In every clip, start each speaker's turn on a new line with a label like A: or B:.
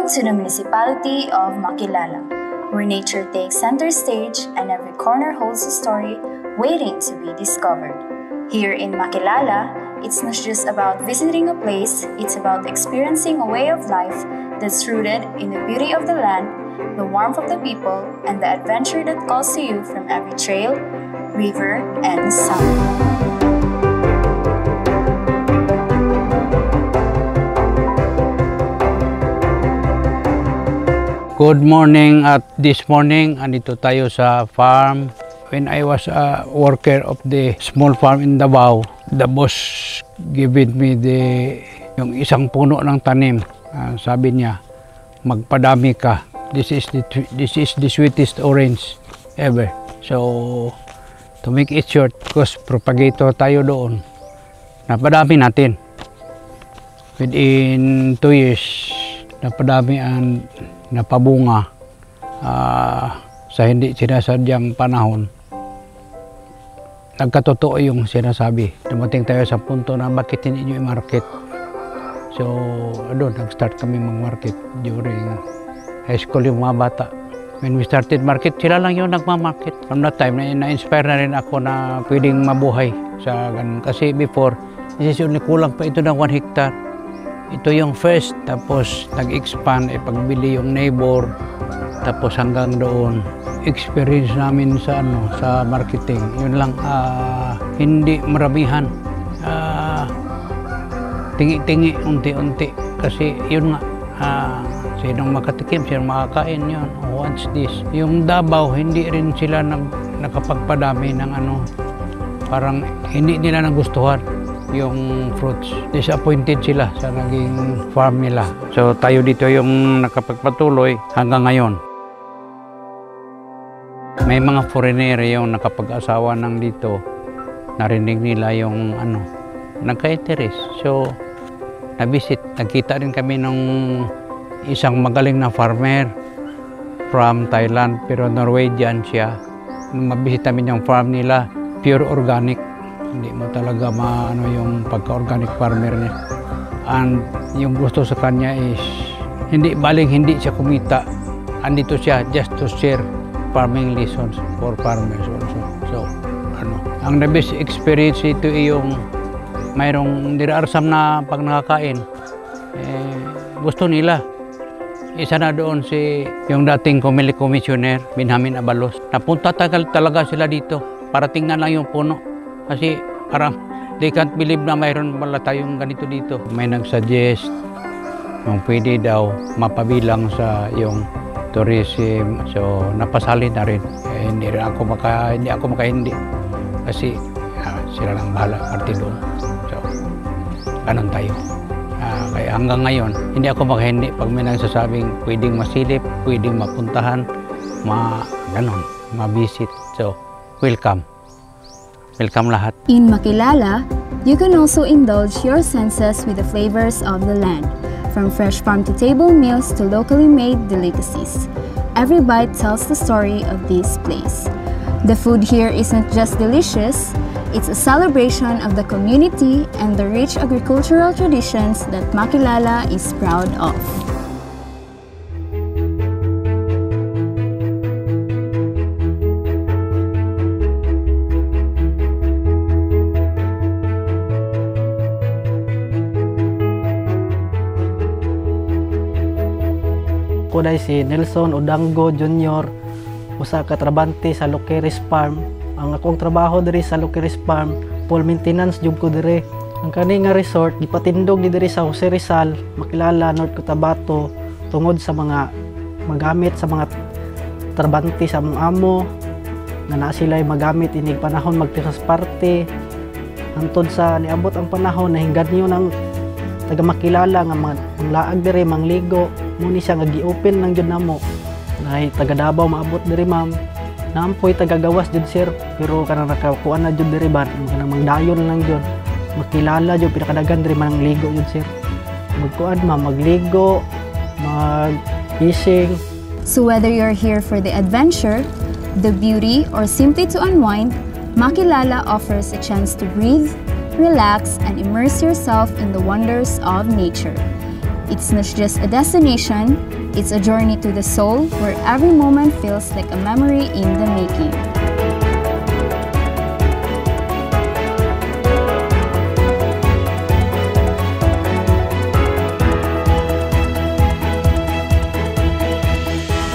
A: Welcome to the municipality of Makilala, where nature takes center stage and every corner holds a story waiting to be discovered. Here in Makilala, it's not just about visiting a place, it's about experiencing a way of life that's rooted in the beauty of the land, the warmth of the people, and the adventure that calls to you from every trail, river, and sun.
B: Good morning. At this morning, andito tayo sa farm. When I was a worker of the small farm in Davao, the boss given me yung isang puno ng tanim. Sabi niya, magpadami ka. This is the sweetest orange ever. So, to make it short, because propagator tayo doon, napadami natin. Within 2 years, napadami ang napabunga sa hindi sinasadyang panahon. Nagkatotoo yung sinasabi. Dumating tayo sa punto na bakit hindi nyo i-market. So, doon, nag-start kami mag-market during high school yung mga bata. When we started market, sila lang yung nagma-market. From that time, na-inspire na rin ako na pwedeng mabuhay sa ganun. Kasi before, this is only kulang pa ito ng 1 hectare. Ito yung first, tapos nag-expand, pagbili yung neighbor, tapos hanggang doon. Experience namin sa sa marketing, yun lang, hindi maramihan. Tingi-tingi, unti-unti. Kasi yun nga, sinong makatikim, sinong makakain yun. What's this? Yung Davao, hindi rin sila nakapagpadami ng parang hindi nila nagustuhan yung fruits. Disappointed sila sa naging farm nila. So tayo dito yung nakapagpatuloy hanggang ngayon. May mga foreigner yung nakapag-asawa ng dito. Narinig nila yung nagka-interest. So nabisit, nagkita rin kami ng isang magaling na farmer from Thailand, pero Norwegian siya. Nung mabisit namin yung farm nila, pure organic. Hindi mo talaga yung pagka-organic farmer niya. And yung gusto sa kanya is, hindi siya kumita. Andito siya just to share farming lessons for farmers also. So, ang the best experience ito yung mayroong niraarsam na pag nakakain. Gusto nila. Isa na doon yung dating commissioner, Benjamin Abalos. Napunta talaga sila dito para tingnan lang yung puno. Kasi parang they can't believe na mayroon pala tayong ganito dito. May nag-suggest yung pwede daw mapabilang sa yung tourism. So napasali na rin. Hindi ako makahindi. Kasi sila lang bahala parte doon. So ganun tayo. Kaya hanggang ngayon, hindi ako makahindi pag may nagsasabing pwedeng masilip, pwedeng mapuntahan, ma-visit. So welcome. Welcome lahat.
A: In Makilala, you can also indulge your senses with the flavors of the land, from fresh farm-to-table meals to locally made delicacies. Every bite tells the story of this place. The food here isn't just delicious, it's a celebration of the community and the rich agricultural traditions that Makilala is proud of.
C: Ako dahil si Nelson Odango Jr., usa ka trabante sa Loqueris Farm. Ang akong trabaho diri sa Loqueris Farm, full maintenance job ko diri. Ang kani nga resort gipatindog ni diri sa Jose Rizal, Makilala, North Cotabato, tungod sa mga magamit sa mga trabante sa among amo na sila magamit inig panahon magtransparte. Hantod sa niabot ang panahon na hinggad niyo ng taga Makilala nga laag diri mangligo, muni siya nga gi-open lang jud namo. Naay taga Davao maabot diri ma'am. Naampoy taga Gawas jud sir, pero kanang nakakuan na jud diri ba, kanang mangdayon lang jud. Makilala jud pinakadagan diri man ligo jud sir. Magkuan magligo, mag-fishing.
A: So whether you're here for the adventure, the beauty, or simply to unwind, Makilala offers a chance to breathe, relax, and immerse yourself in the wonders of nature. It's not just a destination, it's a journey to the soul where every moment feels like a memory in the making.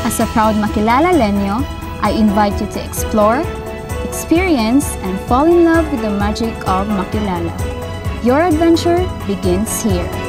A: As a proud Makilala-lenyo, I invite you to explore, experience, and fall in love with the magic of Makilala. Your adventure begins here.